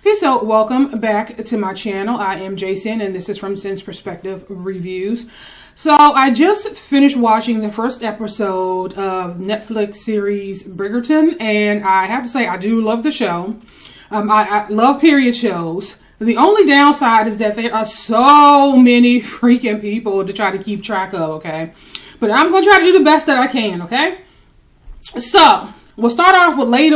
Hey, so welcome back to my channel. I am Jason and this is from Sin's Perspective Reviews. So I just finished watching the first episode of Netflix series Bridgerton, and I have to say I do love the show. I love period shows. The only downside is that there are so many freaking people to try to keep track of, okay? But I'm going to try to do the best that I can, okay? So we'll start off with Lady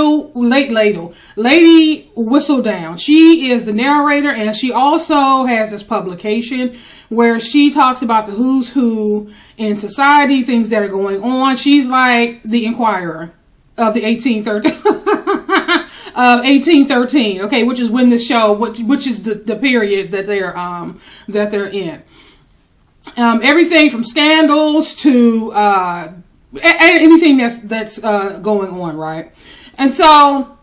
Whistledown. She is the narrator, and she also has this publication where she talks about the who's who in society, things that are going on. She's like the Inquirer of the 1813, okay, which is when this show, which is the period that they're in. Everything from scandals to anything that's going on, right? And so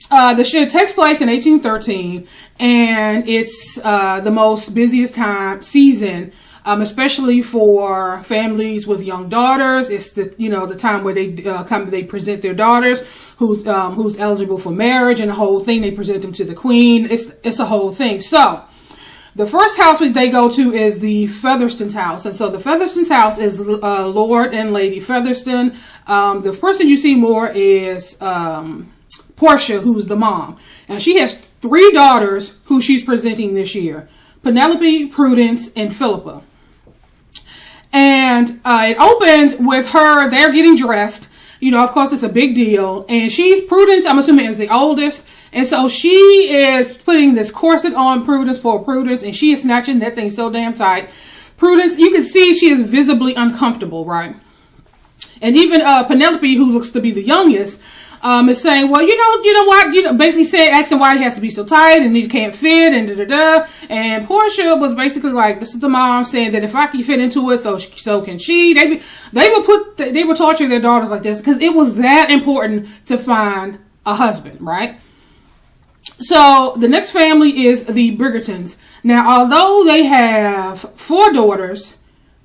the show takes place in 1813, and it's the most busiest season, especially for families with young daughters. It's the time where they present their daughters who's eligible for marriage, and the whole thing. They present them to the queen. It's a whole thing. So the first house they go to is the Featherston's house. And so the Featherston's house is Lord and Lady Featherston. The person you see more is Portia, who's the mom. And she has 3 daughters who she's presenting this year: Penelope, Prudence, and Philippa. And it opened with her, they're getting dressed. You know, of course, it's a big deal. And Prudence, I'm assuming, is the oldest. And so she is putting this corset on poor Prudence, and she is snatching that thing so damn tight. Prudence, you can see she is visibly uncomfortable, right? And even Penelope, who looks to be the youngest, is saying, well, you know what, basically asking why it has to be so tight and it can't fit and da-da-da. And Portia was basically like, this is the mom saying that if I can fit into it, so can she. They would torture their daughters like this because it was that important to find a husband, right? So the next family is the Bridgertons. Now, although they have 4 daughters,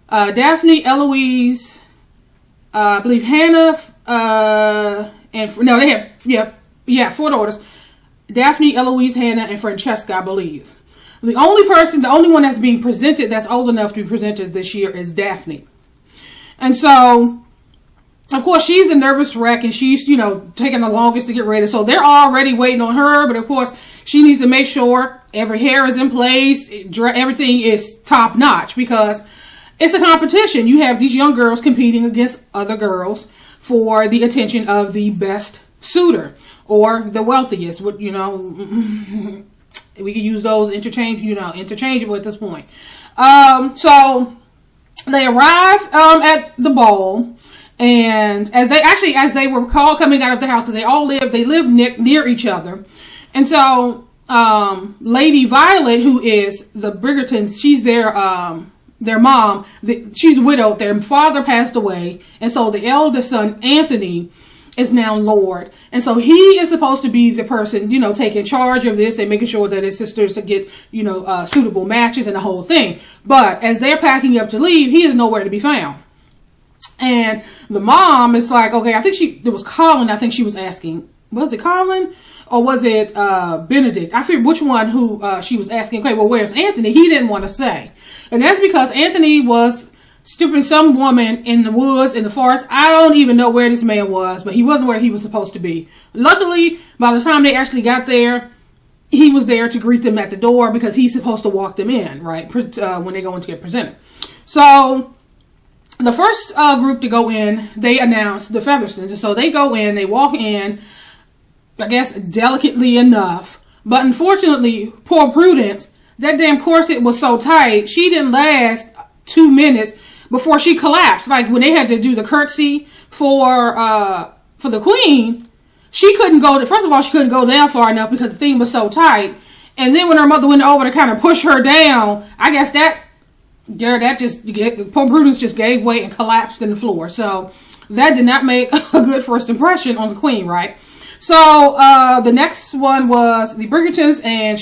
Daphne, Eloise, I believe Hannah, they have 4 daughters: Daphne, Eloise, Hannah, and Francesca, I believe. The only one that's being presented that's old enough to be presented this year is Daphne. And so, of course, she's a nervous wreck, and she's, taking the longest to get ready. So they're already waiting on her, but of course, she needs to make sure every hair is in place, everything is top notch, because it's a competition. You have these young girls competing against other girls for the attention of the best suitor or the wealthiest. We can use those interchangeable at this point. So they arrive at the ball, and as they were called coming out of the house, because they live near each other. And so Lady Violet, who is the Bridgertons, she's their mom, she's widowed. Their father passed away, and so the eldest son, Anthony, is now Lord. And so he is supposed to be the person, taking charge of this and making sure that his sisters get, suitable matches and the whole thing. But as they're packing up to leave, he is nowhere to be found. And the mom is like, okay, it was Colin. I think she was asking, was it Colin? Or was it Benedict? I forget which one who she was asking, okay, well, where's Anthony? He didn't want to say. And that's because Anthony was stooping some woman in the woods, in the forest. I don't even know where this man was, but he wasn't where he was supposed to be. Luckily, by the time they actually got there, he was there to greet them at the door, because he's supposed to walk them in, right, when they go in to get presented. So the first group to go in, they announced the Featherstones. And so they go in, they walk in, I guess delicately enough. But unfortunately, poor Prudence, that damn corset was so tight, she didn't last 2 minutes before she collapsed. Like when they had to do the curtsy for the queen, she couldn't go. First of all, she couldn't go down far enough because the thing was so tight. And then when her mother went over to kind of push her down, I guess poor Prudence just gave way and collapsed in the floor. So that did not make a good first impression on the queen, right? So the next one was the Bridgertons, and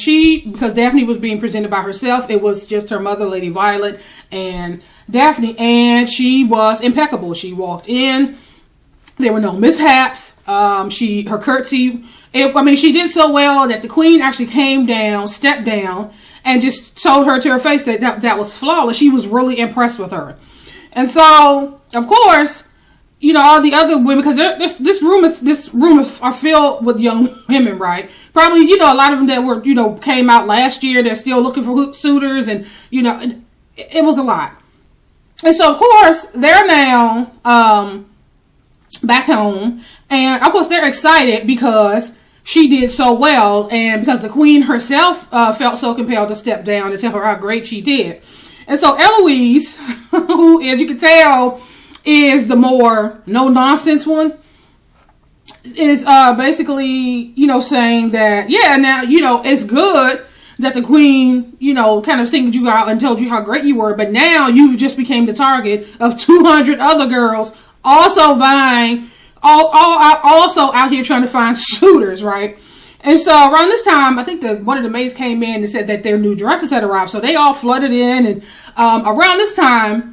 because Daphne was being presented by herself, it was just her mother, Lady Violet, and Daphne, and she was impeccable. She walked in, There were no mishaps. Her curtsy, she did so well that the queen actually came down, stepped down, and just told her to her face that was flawless. She was really impressed with her. And so, of course, all the other women, because this room are filled with young women, right? Probably, a lot of them that were, came out last year. They're still looking for suitors, and it was a lot. And so, of course, they're now back home, and of course they're excited because she did so well, and because the queen herself felt so compelled to step down and tell her how great she did. And so Eloise, who, as you can tell, is the more no-nonsense one, is basically, saying that, yeah, now, it's good that the queen, kind of singled you out and told you how great you were, but now you've just became the target of 200 other girls also buying, also out here trying to find suitors, right? And so around this time, I think one of the maids came in and said that their new dresses had arrived, so they all flooded in, and around this time,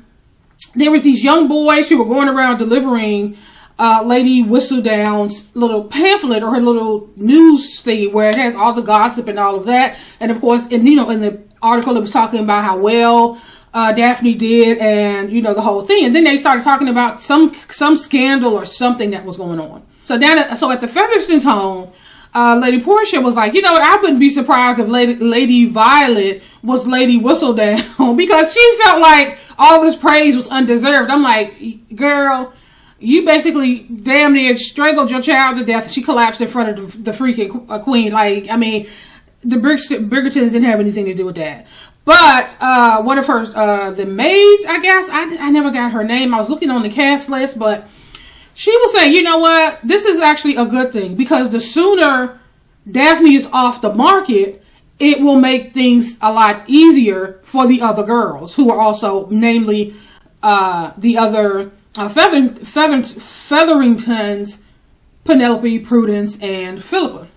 there was these young boys who were going around delivering Lady Whistledown's little pamphlet or her little news thing where it has all the gossip and all of that. And of course, in the article, it was talking about how well Daphne did, and the whole thing. And then they started talking about some scandal or something that was going on. So at the Featherington's home, Lady Portia was like, I wouldn't be surprised if Lady Violet was Lady Whistledown because she felt like all this praise was undeserved. I'm like, girl, you basically damn near strangled your child to death. She collapsed in front of the freaking queen. Like, I mean, the Bridgertons didn't have anything to do with that. But one of her, the maids, I guess, I never got her name. I was looking on the cast list, but she was saying, you know what? This is actually a good thing because the sooner Daphne is off the market, it will make things a lot easier for the other girls who are also, namely, the other Featheringtons, Penelope, Prudence, and Philippa.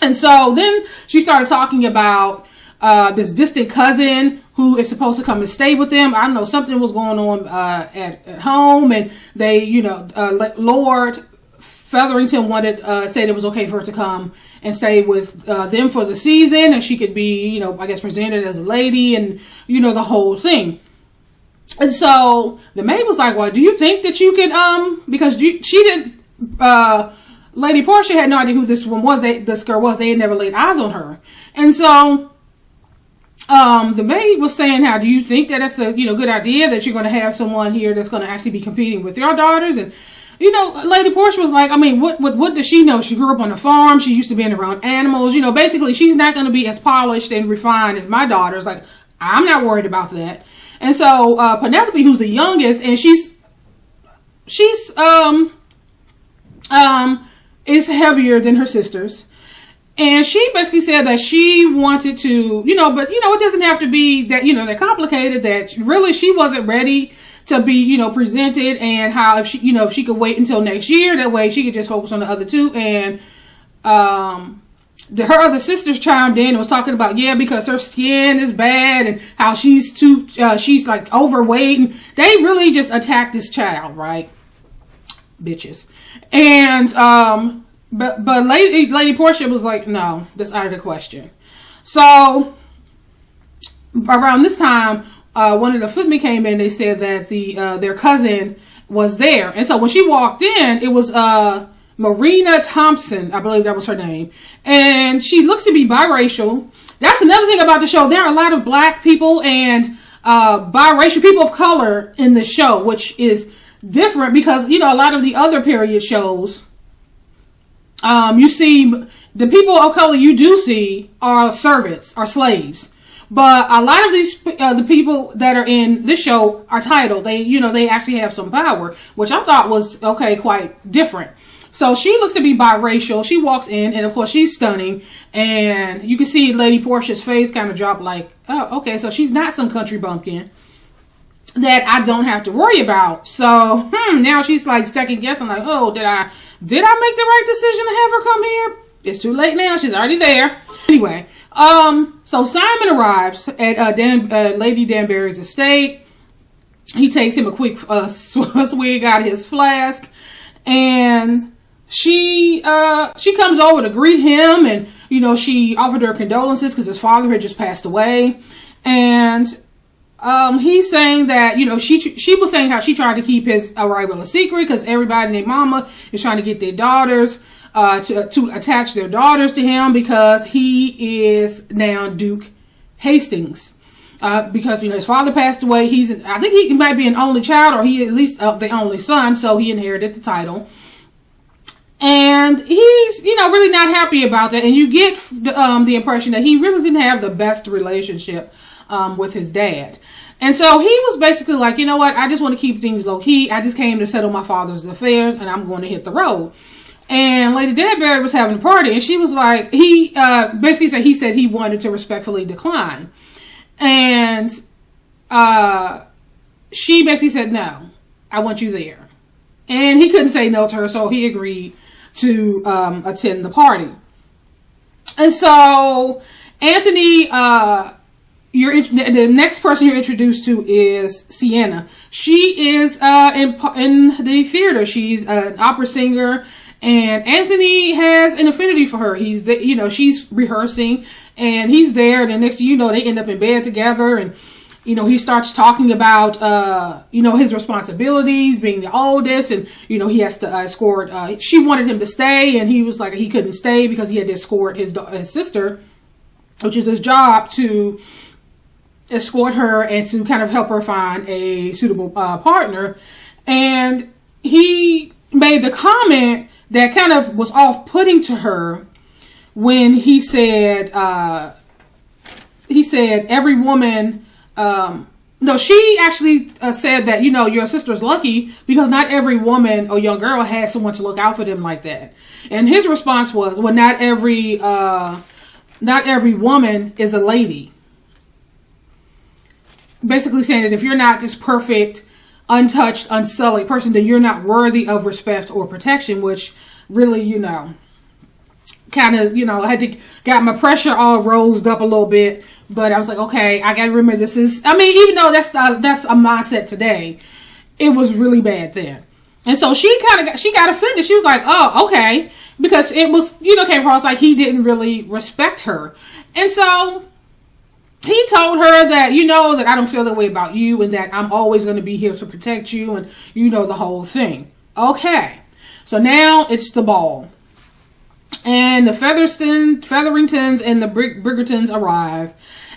And so then she started talking about this distant cousin who is supposed to come and stay with them. I don't know, something was going on at home, and they, Lord Featherington said it was okay for her to come and stay with them for the season, and she could be, I guess, presented as a lady, and the whole thing. And so the maid was like, well, do you think that you could, because she didn't, Lady Portia had no idea who this girl was. They had never laid eyes on her. And so the maid was saying, how do you think that it's a good idea that you're going to have someone here that's going to actually be competing with your daughters? And Lady Portia was like, I mean, what does she know? She grew up on a farm. She used to being around animals. Basically she's not going to be as polished and refined as my daughters. Like, I'm not worried about that. And so Penelope, who's the youngest, and she's is heavier than her sisters. And she basically said that she wanted to, but it doesn't have to be that, they're complicated, that really she wasn't ready to be, presented, and how if she could wait until next year, that way she could just focus on the other two. And her other sisters chimed in and was talking about, because her skin is bad and how she's like overweight, and they really just attacked this child, right? Bitches. And but Lady Portia was like, no, that's out of the question. So around this time, one of the footmen came in. They said that their cousin was there, and so when she walked in, it was Marina Thompson, I believe that was her name, and she looks to be biracial. That's another thing about the show. There are a lot of black people and biracial people of color in the show, which is different because a lot of the other period shows, you see the people of color you do see are servants, are slaves. But a lot of these, the people that are in this show are titled. They, they actually have some power, which I thought was, quite different. So she looks to be biracial. She walks in, and of course she's stunning. And you can see Lady Portia's face kind of drop like, oh, okay, so she's not some country bumpkin that I don't have to worry about. So, now she's like second guessing, like, oh, did I make the right decision to have her come here? It's too late now. She's already there. Anyway, so Simon arrives at Lady Danbury's estate. He takes him a quick swig out of his flask, And she comes over to greet him, and you know, she offered her condolences because his father had just passed away. And he's saying that, you know, she was saying how she tried to keep his arrival a secret because everybody named Mama is trying to get their daughters to attach their daughters to him, because he is now Duke Hastings. Because, you know, his father passed away. I think he might be an only child, or he at least the only son, so he inherited the title. And he's, you know, really not happy about that. And you get the impression that he really didn't have the best relationship with his dad. And so he was basically like, you know what, I just want to keep things low key. I just came to settle my father's affairs, and I'm going to hit the road. And Lady Danbury was having a party, and she was like, he basically said he wanted to respectfully decline. And she basically said, no, I want you there. And he couldn't say no to her, so he agreed to attend the party. And so Anthony, the next person you're introduced to is Sienna. She is in the theater. She's an opera singer, and Anthony has an affinity for her. He's you know, she's rehearsing, and he's there. And the next thing you know, they end up in bed together, and you know, he starts talking about, you know, his responsibilities, being the oldest, and, you know, he has to escort, she wanted him to stay, and he was like, he couldn't stay because he had to escort his sister, which is his job, to escort her and to kind of help her find a suitable partner. And he made the comment that kind of was off-putting to her when he said every woman, no, she actually said that, you know, your sister's lucky because not every woman or young girl has someone to look out for them like that. And his response was, well, not every woman is a lady. Basically saying that if you're not this perfect, untouched, unsullied person, then you're not worthy of respect or protection, which really, you know, kind of, you know, I had to got my pressure all rose up a little bit. But I was like, okay, I got to remember this is, I mean, even though that's a mindset today, it was really bad then. And so she got offended. She was like, oh, okay. Because it was, you know, came across like he didn't really respect her. And so he told her that, you know, that I don't feel that way about you, and that I'm always going to be here to protect you, and you know, the whole thing. Okay. So now it's the ball. And the Featheringtons and the Bridgertons arrive.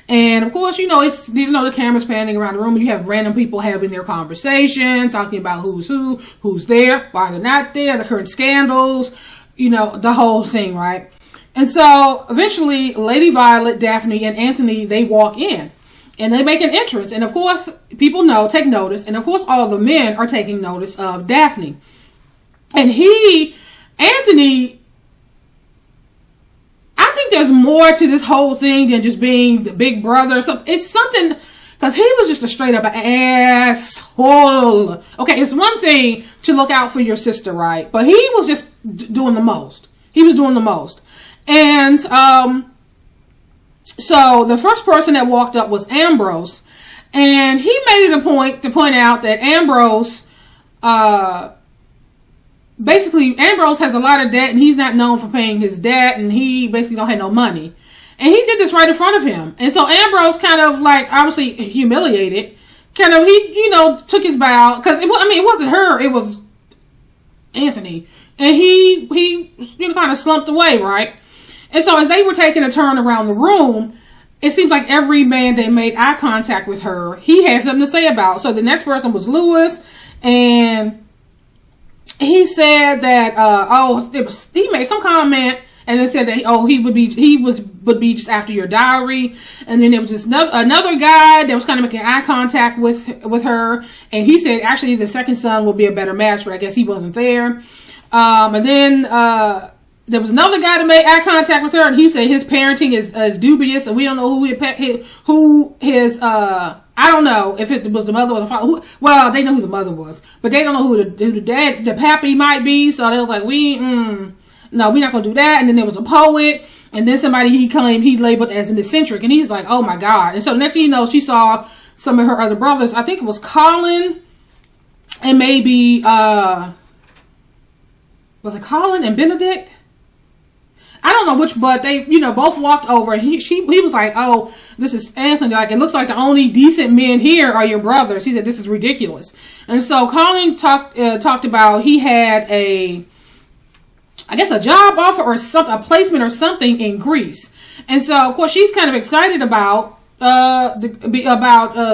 And of course, you know, it's, you know, the camera's panning around the room, and you have random people having their conversation, talking about who's who, who's there, why they're not there, the current scandals, you know, the whole thing, right? And so eventually Lady Violet, Daphne, and Anthony, they walk in, and they make an entrance. And of course, people take notice. And of course, all the men are taking notice of Daphne. And Anthony, I think there's more to this whole thing than just being the big brother. So it's something, because he was just a straight up asshole. Okay, it's one thing to look out for your sister, right? But he was just doing the most. He was doing the most. And so the first person that walked up was Ambrose. And he made it a point to point out that Ambrose, basically, Ambrose has a lot of debt, and he's not known for paying his debt, and he basically don't have no money. And he did this right in front of him. And so Ambrose kind of, like, obviously humiliated, kind of, he, you know, took his bow, because, it wasn't her, it was Anthony. And he you know, kind of slumped away, right? And so as they were taking a turn around the room, it seems like every man that made eye contact with her, he had something to say about. So the next person was Lewis, and he said that, he made some comment, and then said that, he would be just after your diary. And then there was just another guy that was kind of making eye contact with her. And he said, actually, the second son would be a better match, but I guess he wasn't there. And then, there was another guy that made eye contact with her, and he said his parenting is dubious, and we don't know who his, I don't know if it was the mother or the father. Well, they know who the mother was, but they don't know who the dad, the pappy might be. So they was like, no, we're not going to do that. And then there was a poet, and then somebody he labeled as an eccentric, and he's like, oh my God. And so next thing you know, she saw some of her other brothers. I think it was Colin and maybe was it Colin and Benedict? I don't know which, but they, both walked over, and he was like, oh, this is Anthony. Like, it looks like the only decent men here are your brothers. He said, this is ridiculous. And so Colin talked about he had a job offer or something, a placement or something in Greece. And so, of course, she's kind of excited about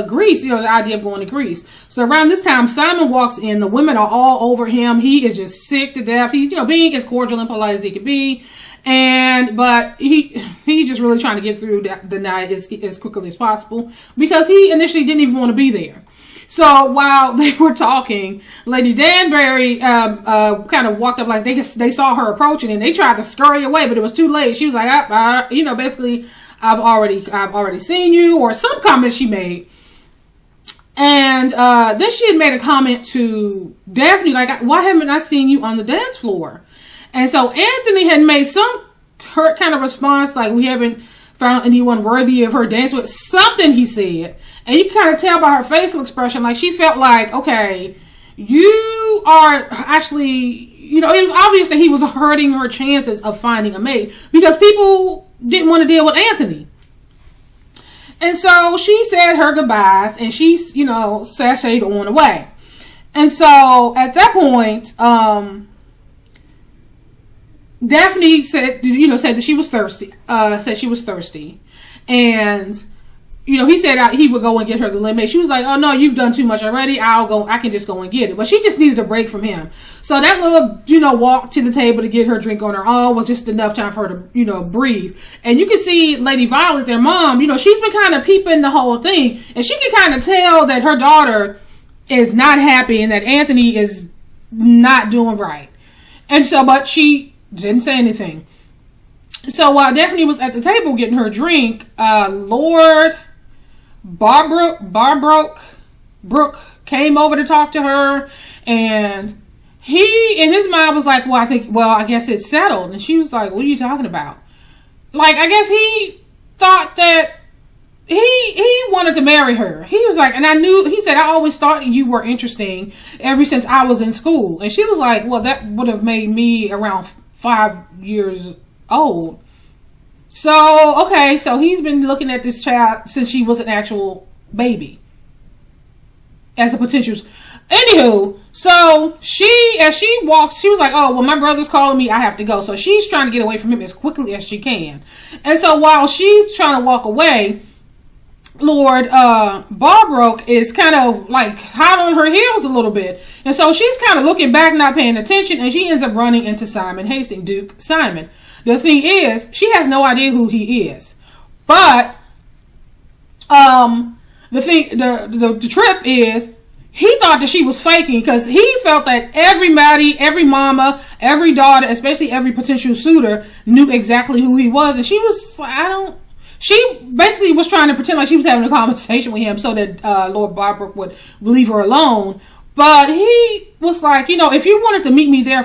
Greece, the idea of going to Greece. So around this time, Simon walks in. The women are all over him. He is just sick to death. He's, being as cordial and polite as he could be. But he's just really trying to get through the night as quickly as possible, because he initially didn't even want to be there. So while they were talking, Lady Danbury kind of walked up, like they saw her approaching, and they tried to scurry away, but it was too late. She was like, basically, I've already seen you, or some comment she made. And then she had made a comment to Daphne, like, why haven't I seen you on the dance floor? And so Anthony had made some hurt kind of response, like, we haven't found anyone worthy of her dance with, something he said. And you can kind of tell by her facial expression, like, she felt like, okay, you are actually, it was obvious that he was hurting her chances of finding a mate, because people didn't want to deal with Anthony. And so she said her goodbyes, and she, sashayed on away. And so at that point, Daphne said that she was thirsty, and, he said he would go and get her the lemonade. She was like, oh no, you've done too much already. I can just go and get it. But she just needed a break from him. So that little, walk to the table to get her drink on her own was just enough time for her to, breathe. And you can see Lady Violet, their mom, she's been kind of peeping the whole thing. And she can kind of tell that her daughter is not happy and that Anthony is not doing right. And so, but she didn't say anything. So while Daphne was at the table getting her drink, Lord Barbrook came over to talk to her, and he, in his mind, was like, I guess it's settled. And she was like, what are you talking about? Like, I guess he thought that he wanted to marry her. He was like, he said, I always thought you were interesting ever since I was in school. And she was like, well, that would have made me around 5 years old. So, okay, so he's been looking at this child since she was an actual baby as a potential. Anywho, so as she walks, she was like, oh, well, my brother's calling me, I have to go. So she's trying to get away from him as quickly as she can. And so while she's trying to walk away, Lord Barbrook is kind of like hot on her heels a little bit. And so she's kind of looking back, not paying attention, and she ends up running into Simon Hastings, Duke Simon. The thing is, she has no idea who he is. But the trip is, he thought that she was faking, because he felt that everybody, every mama, every daughter, especially every potential suitor, knew exactly who he was. And she was, she basically was trying to pretend like she was having a conversation with him so that Lord Barbrook would leave her alone. But he was like, if you wanted to meet me there,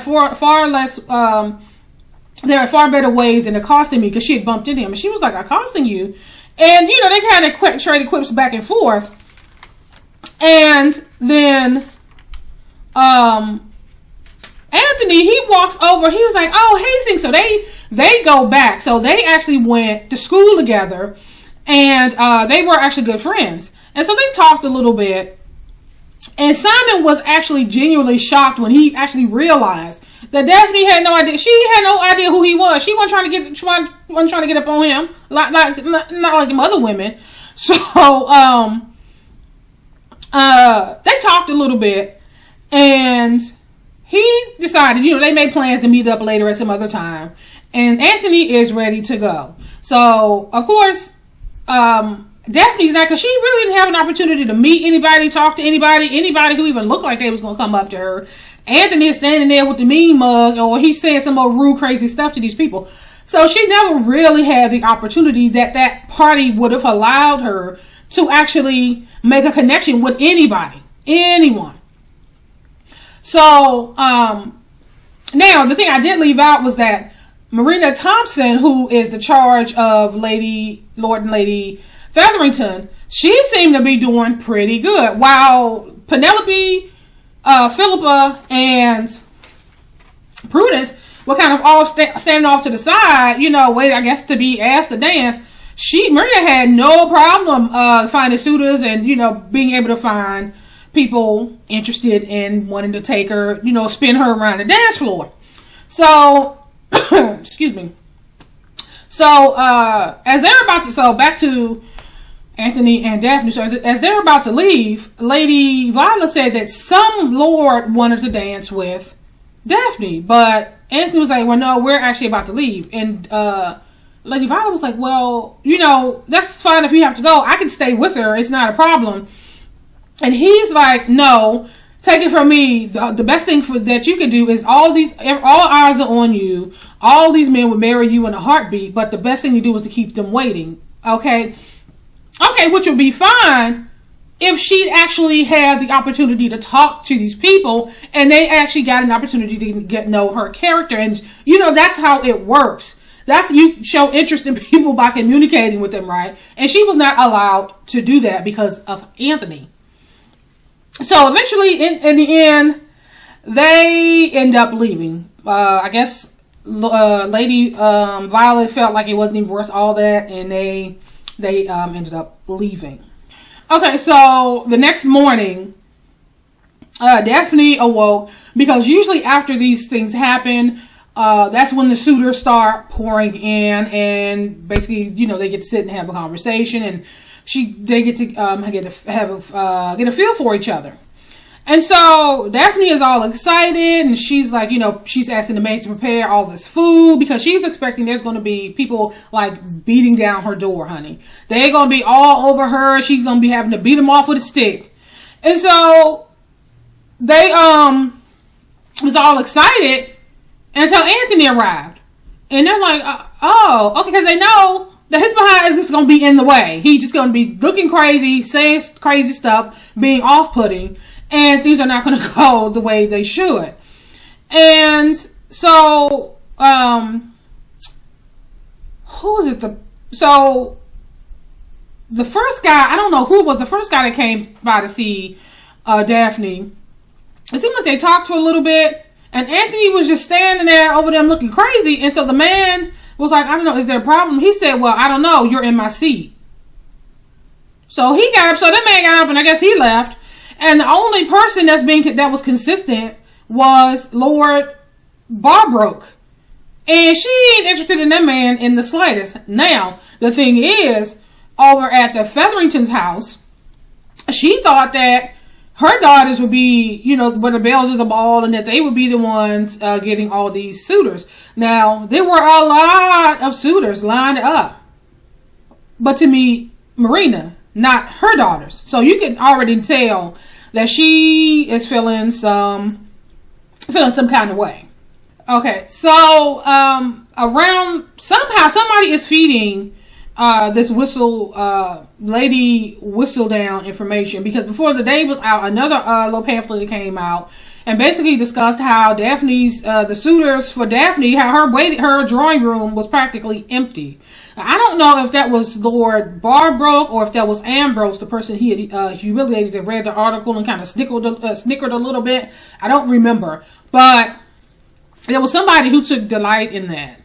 there are far better ways than accosting me, because she had bumped into him. And she was like, accosting you? And, they kind of traded quips back and forth. And then Anthony, he walks over. He was like, oh, Hastings. So they go back. So they actually went to school together. And they were actually good friends. And so they talked a little bit. And Simon was actually genuinely shocked when he actually realized that Daphne had no idea. She had no idea who he was. She wasn't trying to get up on him, not like them other women. So they talked a little bit, and he decided, they made plans to meet up later at some other time. And Anthony is ready to go. So of course, Daphne's not, because she really didn't have an opportunity to meet anybody, talk to anybody who even looked like they was going to come up to her. Anthony is standing there with the mean mug, or he's saying some more rude, crazy stuff to these people. So she never really had the opportunity that party would have allowed her to actually make a connection with anyone. So, now the thing I did leave out was that Marina Thompson, who is the charge of Lord and Lady Featherington, she seemed to be doing pretty good, while Penelope, Philippa, and Prudence were kind of all standing off to the side, you know, wait, I guess, to be asked to dance. Marina had no problem finding suitors and, you know, being able to find people interested in wanting to take her, you know, spin her around the dance floor. So, excuse me. So, as they're about to, so back to Anthony and Daphne. So, as they're about to leave, Lady Violet said that some lord wanted to dance with Daphne, but Anthony was like, well, no, we're actually about to leave. And, Lady Violet was like, well, you know, that's fine if you have to go. I can stay with her. It's not a problem. And he's like, no, take it from me. The best thing that you can do is all eyes are on you. All these men would marry you in a heartbeat, but the best thing to do is to keep them waiting. Okay, which would be fine if she actually had the opportunity to talk to these people and they actually got an opportunity to get know her character. And, you know, that's how it works. That's, you show interest in people by communicating with them, right? And she was not allowed to do that because of Anthony. So eventually, in the end, they end up leaving. I guess Lady Violet felt like it wasn't even worth all that, and they ended up leaving. Okay, so the next morning, Daphne awoke, because usually after these things happen, that's when the suitors start pouring in, and basically, you know, they get to sit and have a conversation, and they get to get a feel for each other. And so Daphne is all excited, and she's like, you know, she's asking the maid to prepare all this food because she's expecting there's going to be people like beating down her door, honey. They're going to be all over her. She's going to be having to beat them off with a stick. And so they was all excited until Anthony arrived. And they're like, oh, okay, because they know that his behind is just going to be in the way. He's just going to be looking crazy, saying crazy stuff, being off-putting, and things are not going to go the way they should. And so, who was it? So, the first guy, I don't know who was the first guy that came by to see Daphne. It seemed like they talked for a little bit, and Anthony was just standing there over them looking crazy. And so the man was like, I don't know, is there a problem? He said, well, I don't know, you're in my seat. So he got up, so that man got up, and I guess he left. And the only person that was consistent was Lord Barbroke. And she ain't interested in that man in the slightest. Now, the thing is, over at the Featherington's house, she thought that her daughters would be, you know, with the bells of the ball, and that they would be the ones getting all these suitors. Now, there were a lot of suitors lined up, but to meet Marina, not her daughters. So you can already tell that she is feeling some kind of way. Okay, so around somehow somebody is feeding this lady whistle down information, because before the day was out, another little pamphlet came out and basically discussed how Daphne's the suitors for Daphne, how her drawing room was practically empty. Now, I don't know if that was Lord Barbroke or if that was Ambrose, the person he had humiliated that read the article and kind of snickered a little bit. I don't remember, but there was somebody who took delight in that.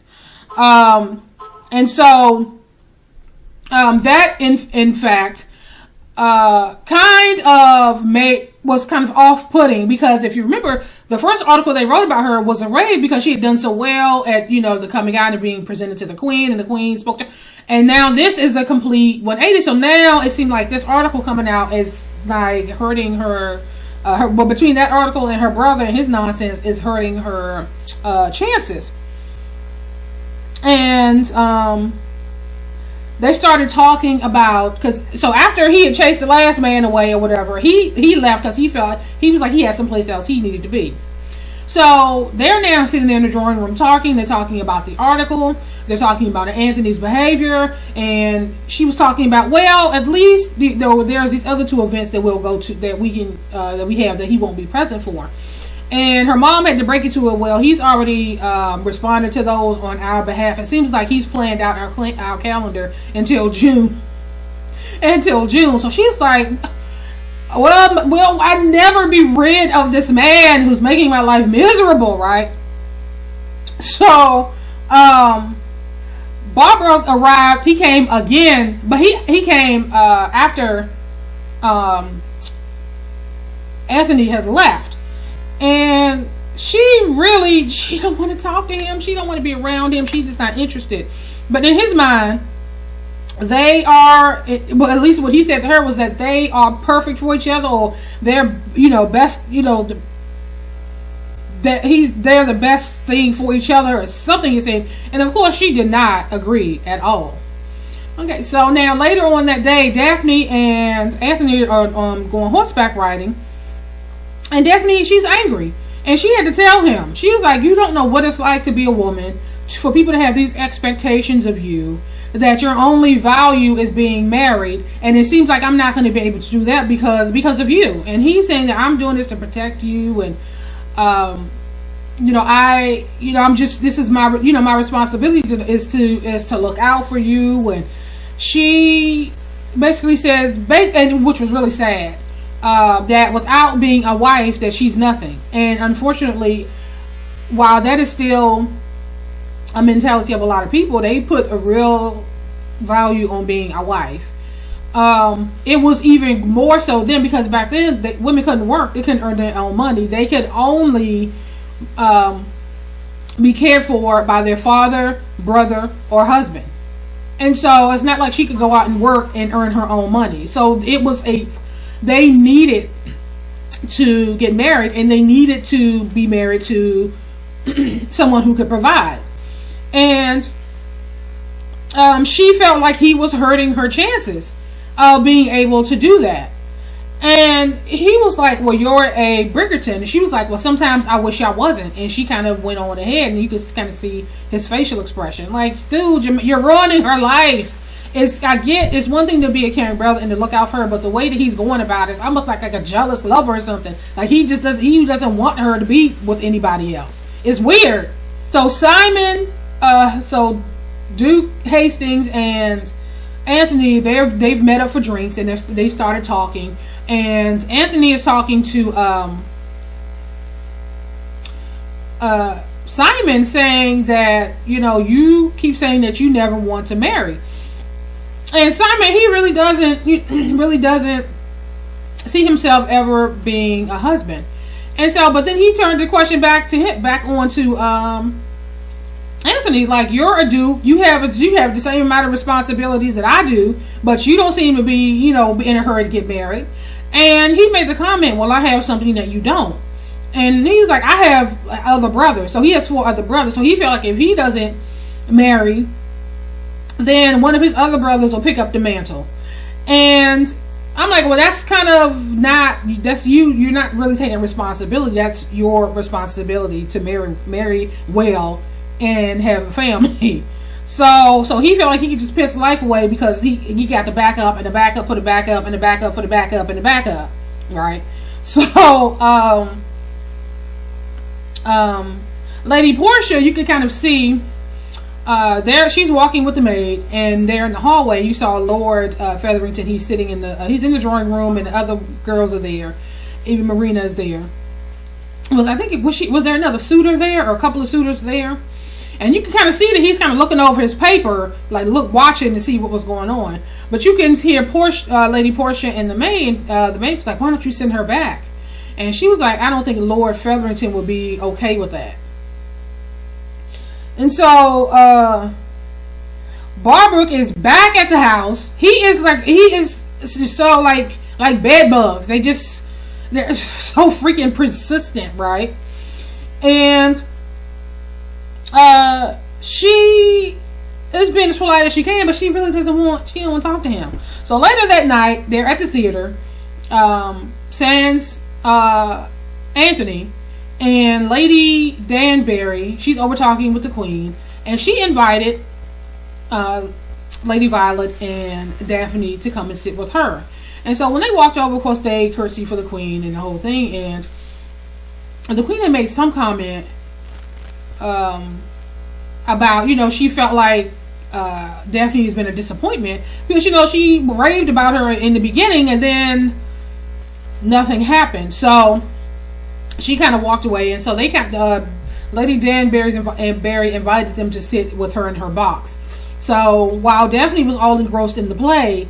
And so that in fact was kind of off-putting, because if you remember, the first article they wrote about her was a rave because she had done so well at, you know, the coming out and being presented to the queen, and the queen spoke to her. And now this is a complete 180. So now it seemed like this article coming out is like hurting her, but between that article and her brother and his nonsense is hurting her chances. And they started talking about, so after he had chased the last man away or whatever, he left because he felt, he was like he had someplace else he needed to be. So they're now sitting there in the drawing room talking. They're talking about the article. They're talking about Anthony's behavior, and she was talking about, well, at least there's these other two events that we'll go to that that he won't be present for. And her mom had to break it to her, well, he's already responded to those on our behalf. It seems like he's planned out our calendar until June. So she's like, well, I'd never be rid of this man who's making my life miserable, right? So, Barbara arrived. He came again, but he came after Anthony had left, and she don't want to talk to him. She don't want to be around him. She's just not interested. But in his mind, they are, well, at least what he said to her was that they are perfect for each other, or they're, best, that they're the best thing for each other, or something he said. And of course she did not agree at all. Okay, so now later on that day, Daphne and Anthony are going horseback riding, and Daphne, she's angry, and she had to tell him. She was like, you don't know what it's like to be a woman, for people to have these expectations of you, that your only value is being married, and it seems like I'm not going to be able to do that because of you. And he's saying that I'm doing this to protect you, and I'm just, this is my, my responsibility is to look out for you. And she basically says, and which was really sad, that without being a wife, that she's nothing. And unfortunately, while that is still a mentality of a lot of people, they put a real value on being a wife. It was even more so then, because back then women couldn't work, they couldn't earn their own money, they could only be cared for by their father, brother, or husband. And so it's not like she could go out and work and earn her own money. So it was they needed to get married, and they needed to be married to someone who could provide. And she felt like he was hurting her chances of being able to do that. And he was like, well, you're a Bridgerton. And she was like, well, sometimes I wish I wasn't. And she kind of went on ahead, and you could kind of see his facial expression. Like, dude, you're ruining her life. It's one thing to be a caring brother and to look out for her, but the way that he's going about it is almost like a jealous lover or something. Like he doesn't want her to be with anybody else. It's weird. So Duke Hastings and Anthony, they've met up for drinks, and they started talking. And Anthony is talking to Simon, saying that you keep saying that you never want to marry. And Simon, he really doesn't see himself ever being a husband. And so, but then he turned the question back on to Anthony, like, you're a dude, you have the same amount of responsibilities that I do, but you don't seem to be, in a hurry to get married. And he made the comment, well, I have something that you don't. And he was like, I have other brothers. So he has 4 other brothers. So he felt like if he doesn't marry, then one of his other brothers will pick up the mantle. And I'm like, well, that's kind of not, that's you're not really taking responsibility. That's your responsibility to marry well and have a family. So he felt like he could just piss life away because he got the backup and the backup for the backup and the backup for the backup and the backup, right? So Lady Portia, you could kind of see there she's walking with the maid, and there in the hallway you saw Lord Featherington. He's sitting he's in the drawing room, and the other girls are there. Even Marina is there. Was there another suitor there, or a couple of suitors there? And you can kind of see that he's kind of looking over his paper, like watching to see what was going on. But you can hear Lady Portia and the maid was like, why don't you send her back? And she was like, I don't think Lord Featherington would be okay with that. And so Barbrook is back at the house. He is so like bed bugs. They're so freaking persistent, right? And she is being as polite as she can, but she really don't want to talk to him. So later that night, they're at the theater, sans Anthony, and Lady Danbury, she's over talking with the Queen, and she invited Lady Violet and Daphne to come and sit with her. And so when they walked over, of course, they curtsied for the Queen and the whole thing, and the Queen had made some comment about, she felt like Daphne has been a disappointment because, she raved about her in the beginning and then nothing happened. So she kind of walked away, and so they kept Lady Danbury and Barry invited them to sit with her in her box. So while Daphne was all engrossed in the play,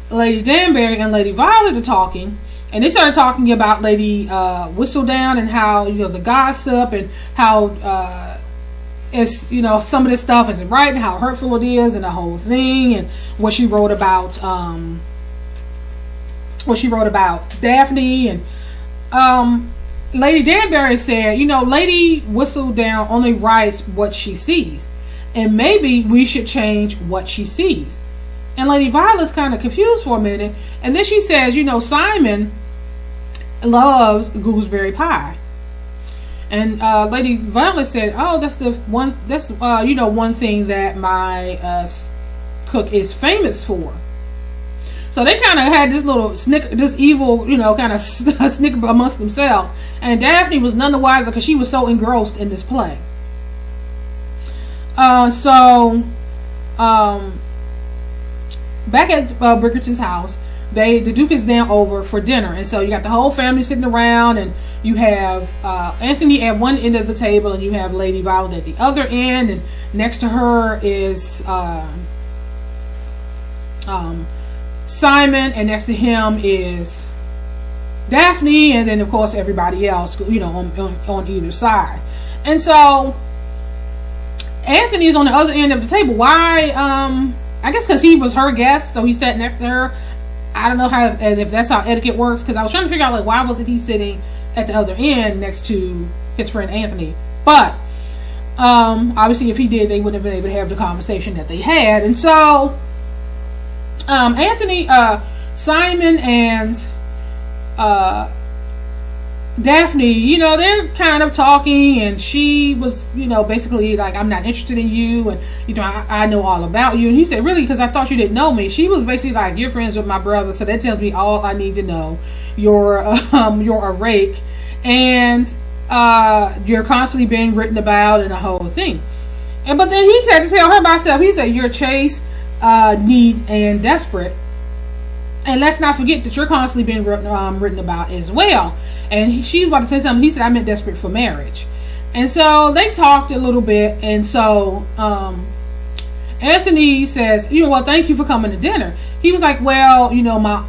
Lady Danbury and Lady Violet are talking, and they started talking about Lady Whistledown and how, you know, the gossip and how it's, you know, some of this stuff isn't right and how hurtful it is and the whole thing, and what she wrote about Daphne. And Lady Danbury said, you know, Lady Whistledown only writes what she sees, and maybe we should change what she sees. And Lady Violet's kind of confused for a minute, and then she says, you know, Simon loves gooseberry pie. And Lady Violet said, oh, that's you know, one thing that my cook is famous for. So they kind of had this little this evil, you know, kind of snicker amongst themselves. And Daphne was none the wiser because she was so engrossed in this play. Back at Bridgerton's house, the Duke is down over for dinner, and so you got the whole family sitting around, and you have Anthony at one end of the table, and you have Lady Violet at the other end, and next to her is Simon, and next to him is Daphne, and then of course everybody else, you know, on either side. And so Anthony is on the other end of the table. Why? I guess because he was her guest, so he sat next to her. I don't know if that's how etiquette works, because I was trying to figure out, like, why wasn't he sitting at the other end next to his friend Anthony? But obviously if he did, they wouldn't have been able to have the conversation that they had. And so Anthony, Simon and Daphne, you know, they're kind of talking, and she was, you know, basically like, I'm not interested in you, and, you know, I know all about you. And he said, really? Because I thought you didn't know me. She was basically like, you're friends with my brother, so that tells me all I need to know. You're a rake, and you're constantly being written about and the whole thing. But then he had to tell her about himself. He said, you're chaste, neat, and desperate. And let's not forget that you're constantly being written about as well. And she's about to say something. He said, I meant desperate for marriage. And so they talked a little bit. And so Anthony says, you know what, thank you for coming to dinner. He was like, well, you know, my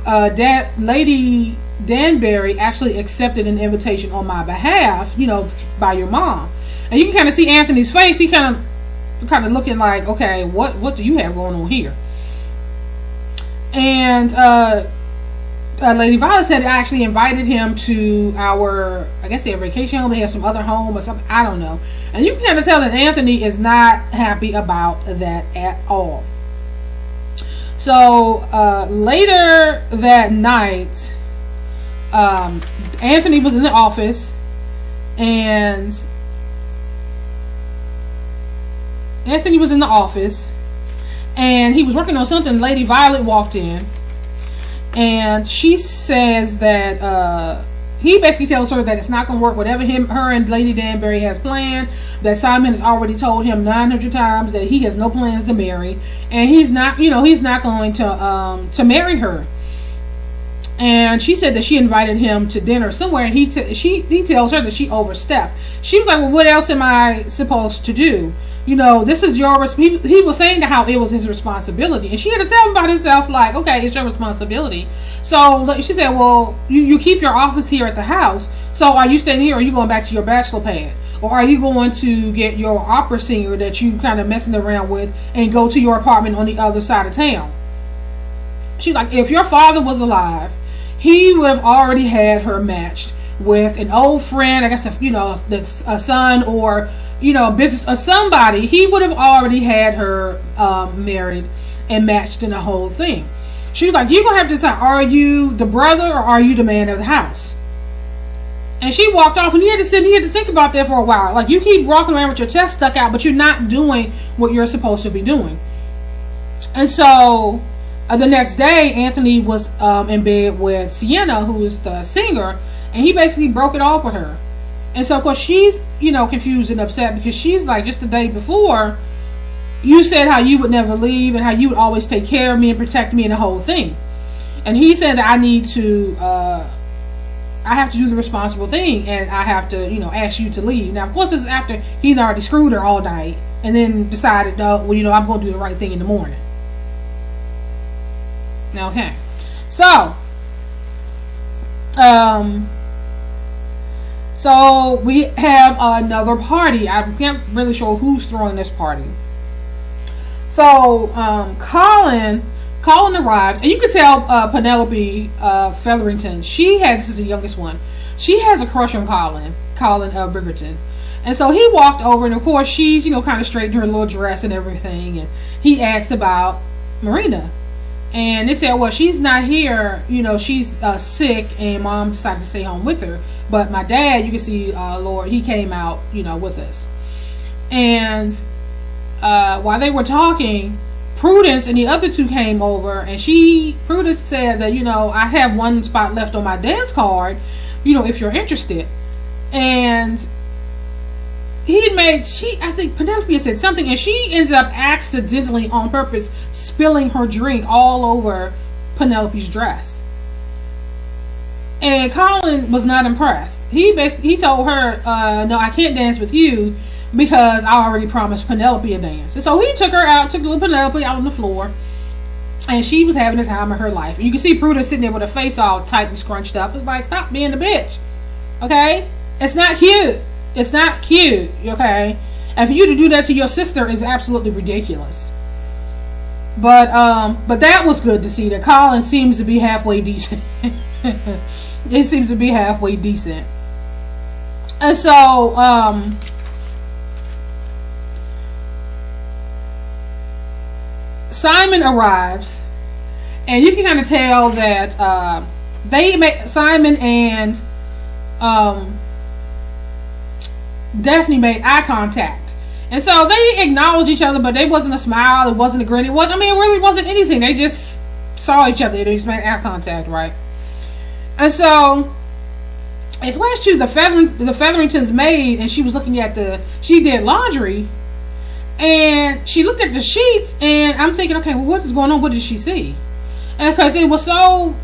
Lady Danbury actually accepted an invitation on my behalf, you know, by your mom. And you can kind of see Anthony's face. He kind of looking like, okay, what do you have going on here? And Lady Violet said, I actually invited him to our, I guess their vacation home. They have some other home or something, I don't know. And you can kind of tell that Anthony is not happy about that at all. So later that night, Anthony was in the office, and he was working on something. Lady Violet walked in, and she says that he basically tells her that it's not going to work, whatever her and Lady Danbury has planned, that Simon has already told him 900 times that he has no plans to marry, and he's not going to marry her. And she said that she invited him to dinner somewhere, and he tells her that she overstepped. She was like, well, what else am I supposed to do? You know, this is your he was saying how it was his responsibility, and she had to tell him about herself, like, okay, it's your responsibility. So she said, well, you keep your office here at the house, so are you staying here, or are you going back to your bachelor pad, or are you going to get your opera singer that you kind of messing around with and go to your apartment on the other side of town? She's like, if your father was alive, he would have already had her matched with an old friend, I guess, you know, that's a son, or, you know, business or somebody. He would have already had her married and matched in the whole thing. She was like, you're gonna have to decide, are you the brother or are you the man of the house? And she walked off, and he had to think about that for a while. Like, you keep walking around with your chest stuck out, but you're not doing what you're supposed to be doing. And so the next day, Anthony was in bed with Sienna, who is the singer, and he basically broke it off with her. And so, of course, she's, you know, confused and upset, because she's like, just the day before, you said how you would never leave and how you would always take care of me and protect me and the whole thing. And he said that I need to I have to do the responsible thing, and I have to, you know, ask you to leave. Now, of course, this is after he'd already screwed her all night, and then decided, well, you know, I'm going to do the right thing in the morning. Okay, so, so we have another party. I'm not really sure who's throwing this party. So, Colin arrives, and you can tell Penelope Featherington, this is the youngest one, she has a crush on Colin Bridgerton. And so he walked over, and of course she's, you know, kind of straightened her little dress and everything, and he asked about Marina. And they said, well, she's not here, you know, she's sick, and mom decided to stay home with her. But my dad, you can see, Lord, he came out, you know, with us. And while they were talking, Prudence and the other two came over, and Prudence said that, you know, I have one spot left on my dance card, you know, if you're interested. And I think Penelope said something, and she ends up accidentally, on purpose, spilling her drink all over Penelope's dress. And Colin was not impressed. He told her, no, I can't dance with you, because I already promised Penelope a dance. And so he took little Penelope out on the floor, and she was having the time of her life. And you can see Prudence sitting there with her face all tight and scrunched up. It's like, stop being a bitch, okay? It's not cute. It's not cute, okay? And for you to do that to your sister is absolutely ridiculous. But that was good to see that Colin seems to be halfway decent. It seems to be halfway decent. And so, Simon arrives, and you can kind of tell that Simon and Daphne made eye contact, and so they acknowledged each other, but there wasn't a smile, it wasn't a grin, it really wasn't anything. They just saw each other, they just made eye contact, right? And so it flashed to the Featherington's maid, and she was looking at she did laundry. And she looked at the sheets, and I'm thinking, okay, well, what is going on? What did she see? And because it was so,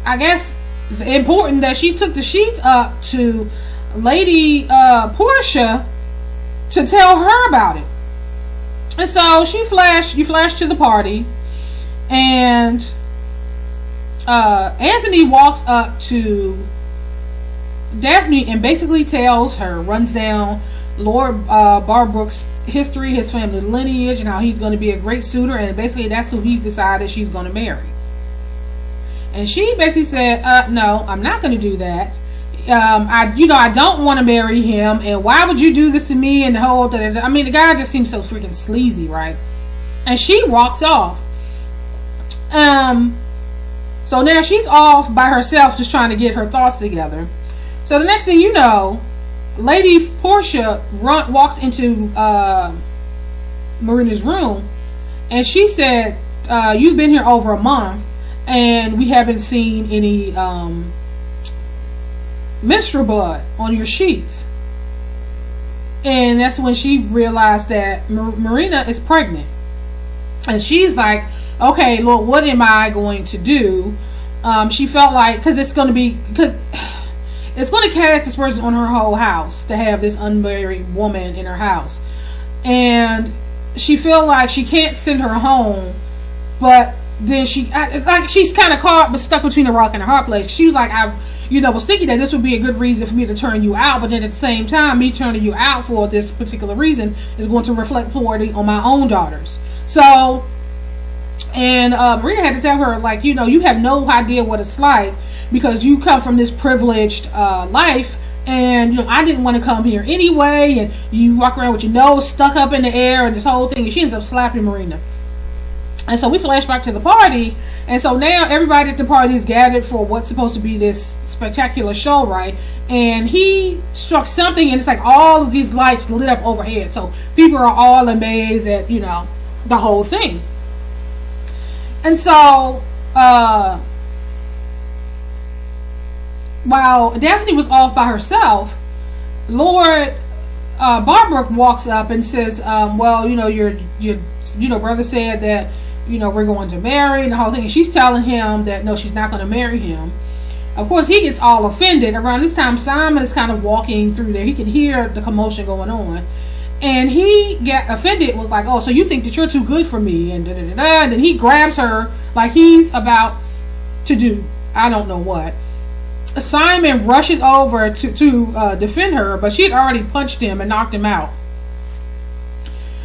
I guess, important that she took the sheets up to Lady Portia to tell her about it. And so you flash to the party, and Anthony walks up to Daphne and basically runs down Lord Barbrook's history, his family lineage, and how he's going to be a great suitor, and basically that's who he's decided she's going to marry. And she basically said, no, I'm not going to do that. I don't want to marry him, and why would you do this to me? And the whole the guy just seems so freaking sleazy, right? And she walks off. So now she's off by herself, just trying to get her thoughts together. So the next thing you know, Lady Portia walks into Marina's room, and she said, you've been here over a month, and we haven't seen any menstrual blood on your sheets. And that's when she realized that Marina is pregnant. And she's like, okay, Lord, what am I going to do? She felt like, because it's going to cast dispersion on her whole house to have this unmarried woman in her house. And she felt like she can't send her home, but then she's kind of caught but stuck between a rock and a hard place. She was like, I was thinking that this would be a good reason for me to turn you out, but then at the same time, me turning you out for this particular reason is going to reflect poorly on my own daughters. So, and Marina had to tell her, like, you have no idea what it's like, because you come from this privileged life, and I didn't want to come here anyway, and you walk around with your nose stuck up in the air and this whole thing, and she ends up slapping Marina. And so we flash back to the party, and so now everybody at the party is gathered for what's supposed to be this spectacular show, right? And he struck something, and it's like all of these lights lit up overhead, so people are all amazed at the whole thing. And so while Daphne was off by herself, Lord Barbrook walks up and says, well, your brother said that we're going to marry and the whole thing, and she's telling him that no, she's not going to marry him. Of course, he gets all offended. Around this time, Simon is kind of walking through there. He can hear the commotion going on. And he got offended, was like, oh, so you think that you're too good for me, and da-da-da-da. And then he grabs her like he's about to do I don't know what. Simon rushes over to defend her, but she had already punched him and knocked him out.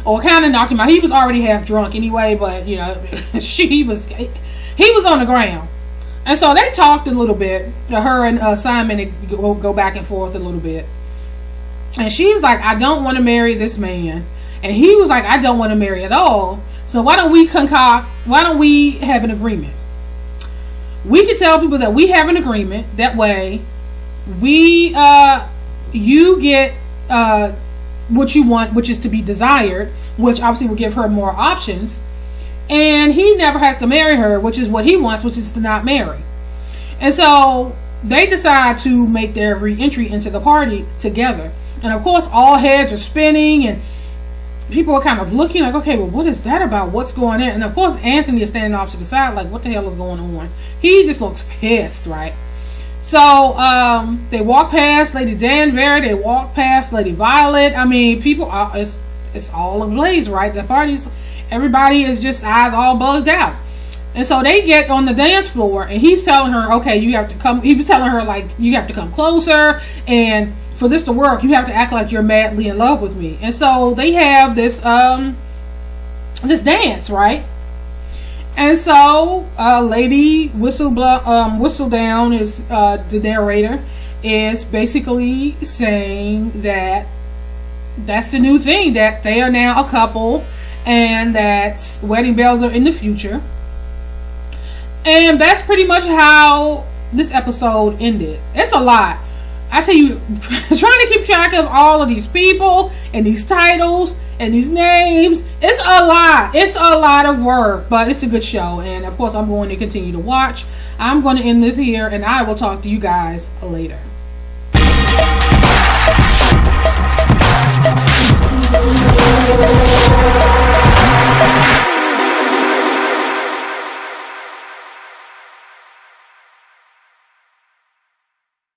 Or kind of knocked him out. He was already half drunk anyway, but, you know, he was on the ground. And so they talked a little bit. Her and Simon go back and forth a little bit. And she's like, I don't want to marry this man. And he was like, I don't want to marry at all. So why don't we have an agreement? We could tell people that we have an agreement. That way, you get what you want, which is to be desired, which obviously will give her more options. And he never has to marry her, which is what he wants, which is to not marry. And so they decide to make their re-entry into the party together. And of course, all heads are spinning and people are kind of looking like, okay, well, what is that about? What's going on? And of course, Anthony is standing off to the side like, what the hell is going on? He just looks pissed, right? So they walk past Lady Danbury. They walk past Lady Violet. I mean, people are, it's all ablaze, right? The party's, everybody is just eyes all bugged out. And so they get on the dance floor and he's telling her, okay, you have to come. He was telling her, like, you have to come closer, and for this to work, you have to act like you're madly in love with me. And so they have this this dance, right? And so Lady Whistledown is the narrator, is basically saying that that's the new thing, that they are now a couple and that wedding bells are in the future. And that's pretty much how this episode ended. It's a lot. I tell you, trying to keep track of all of these people and these titles and these names, it's a lot. It's a lot of work, but it's a good show. And of course, I'm going to continue to watch. I'm going to end this here, and I will talk to you guys later.